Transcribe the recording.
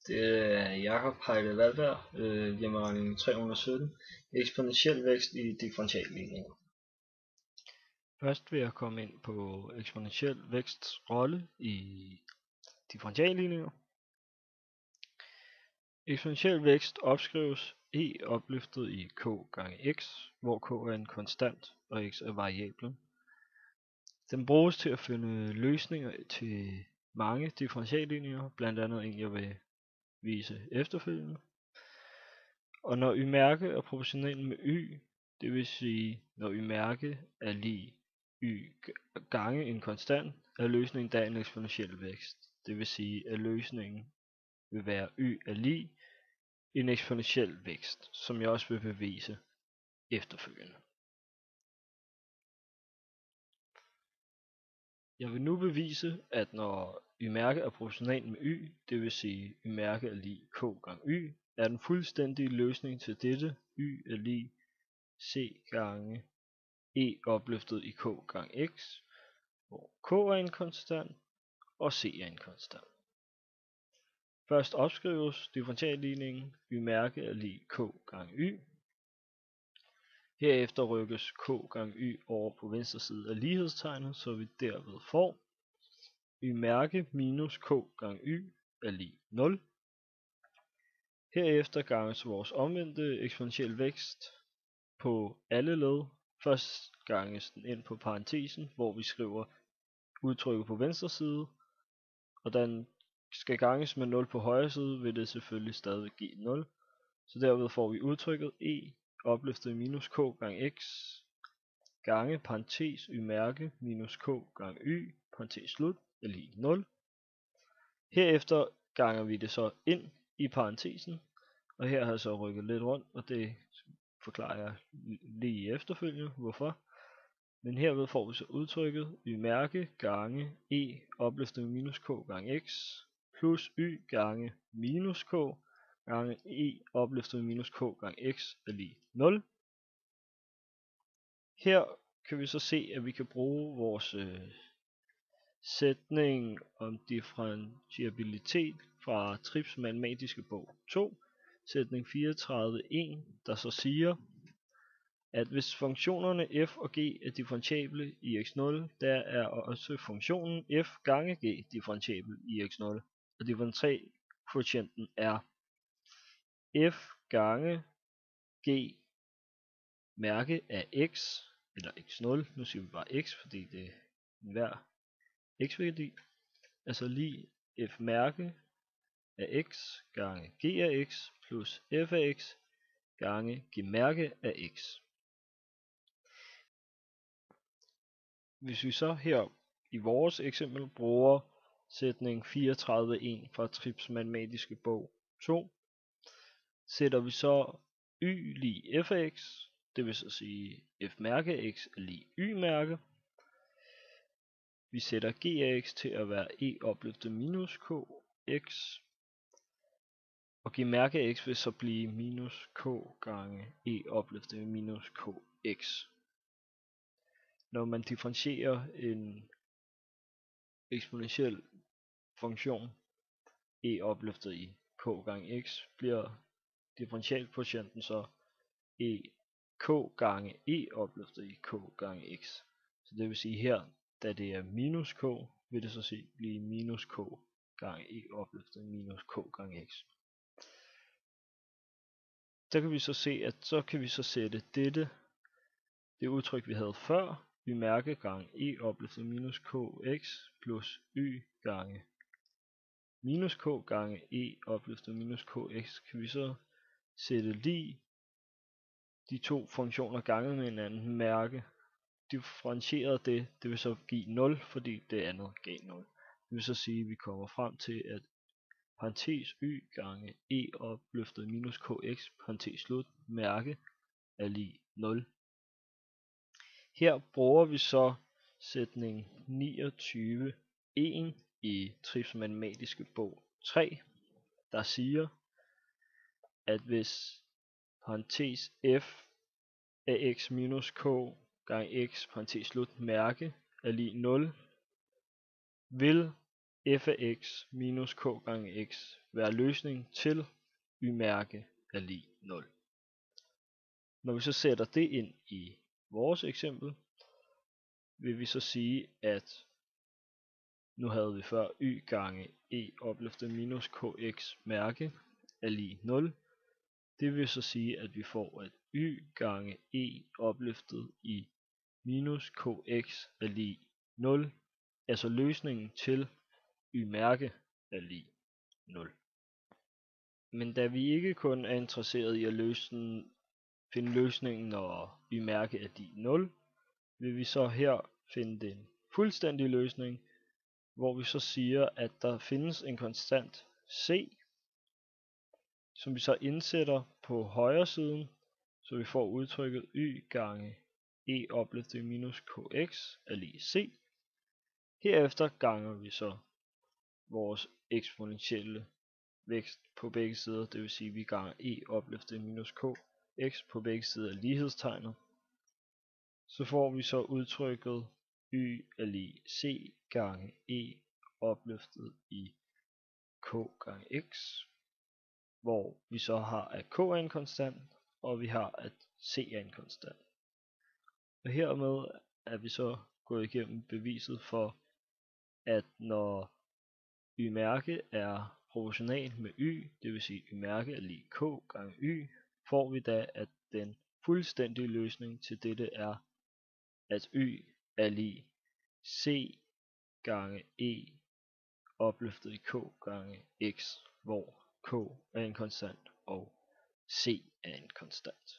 Det er Jakob Heide Valberg, hjemmeregning 317, eksponentiel vækst i differentialligninger. Først vil jeg komme ind på eksponentiel væksts rolle i differentialligninger. Eksponentiel vækst opskrives e opløftet i k gange x, hvor k er en konstant og x er variablen. Den bruges til at finde løsninger til mange differentialligninger, blandt andet en jeg vil vise efterfølgende. Og når y-mærke er proportionalt med y, det vil sige når y-mærke er lig y gange en konstant, er løsningen da en eksponentiel vækst. Det vil sige at løsningen vil være y er lig en eksponentiel vækst, som jeg også vil bevise efterfølgende. Jeg vil nu bevise, at når y-mærke er proportionalt med y, det vil sige y-mærke er lig k gange y, er den fuldstændige løsning til dette y er lig c gange e opløftet i k gange x, hvor k er en konstant og c er en konstant. Først opskrives differentialligningen y-mærke er lig k gange y. Herefter rykkes k gange y over på venstre side af lighedstegnet, så vi derved får y-mærke minus k gange y er lig 0. Herefter ganges vores omvendte eksponentiel vækst på alle led. Først ganges den ind på parentesen, hvor vi skriver udtrykket på venstre side, og den skal ganges med 0 på højre side, vil det selvfølgelig stadig give 0. Så derved får vi udtrykket e opløftet minus k gange x gange parentes y-mærke minus k gange y parentes slut er lig 0. Herefter ganger vi det så ind i parentesen, og her har jeg så rykket lidt rundt, og det forklarer jeg lige efterfølgende hvorfor. Men herved får vi så udtrykket y-mærke gange e opløftet minus k gange x plus y gange minus k gange e opløftet minus k gange x er lig 0. Her kan vi så se, at vi kan bruge vores sætning om differentiabilitet fra Trips matematiske bog 2, sætning 34.1, der så siger, at hvis funktionerne f og g er differentiable i x0, der er også funktionen f gange g differentiabel i x0, og differentialkvotienten er f gange g mærke af x, eller x0, nu siger vi bare x, fordi det er enhver x-værdi, altså lig f mærke af x gange g af x plus f af x gange g mærke af x. Hvis vi så her i vores eksempel bruger sætning 34.1 fra Trips matematiske bog 2, sætter vi så y lig f af x, det vil så sige f mærke af x er lig y mærke. Vi sætter g af x til at være e opløftet minus k x, og g mærke af x vil så blive minus k gange e opløftet minus k x. Når man differentierer en eksponentiel funktion e opløftet i k gange x, bliver differentialkvotienten så k gange e opløftet i k gange x. Så det vil sige her, da det er minus k, vil det så blive minus k gange e opløftet minus k gange x. Der kan vi så se, at så kan vi så sætte det udtryk vi havde før, y-mærke gange e opløftet minus kx plus y gange minus k gange e opløftet minus kx, kan vi så sætte lig de to funktioner ganget med hinanden, mærke differentieret det vil så give 0, fordi det andet gav 0. Det vil så sige, at vi kommer frem til, at parentes y gange e opløftet minus kx parentes slut mærke er lig 0. Her bruger vi så sætning 29.1 i Trips matematiske bog 3, der siger, at hvis parentes f af x minus k gange x parentes slut mærke er lig 0, vil f af x minus k gange x være løsning til y-mærke er lig 0. Når vi så sætter det ind i vores eksempel, vil vi så sige, at nu havde vi før y gange e opløftet minus kx mærke er lig 0. Det vil så sige, at vi får, at y gange e opløftet i minus kx er lig 0, altså løsningen til y-mærke er lig 0. Men da vi ikke kun er interesseret i at finde løsningen, når y-mærke er lig 0, vil vi så her finde den fuldstændige løsning, hvor vi så siger, at der findes en konstant c, som vi så indsætter på højre siden, så vi får udtrykket y gange e opløftet minus kx er lig c. Herefter ganger vi så vores eksponentielle vækst på begge sider, det vil sige, at vi ganger e opløftet minus kx på begge sider af lighedstegnet. Så får vi så udtrykket y er lig c gange e opløftet i k gange x, hvor vi så har, at k er en konstant, og vi har, at c er en konstant. Og hermed er vi så gået igennem beviset for, at når y-mærke er proportional med y, det vil sige y-mærke er lig k gange y, får vi da, at den fuldstændige løsning til dette er, at y er lig c gange e opløftet i k gange x, hvor k er en konstant og c er en konstant.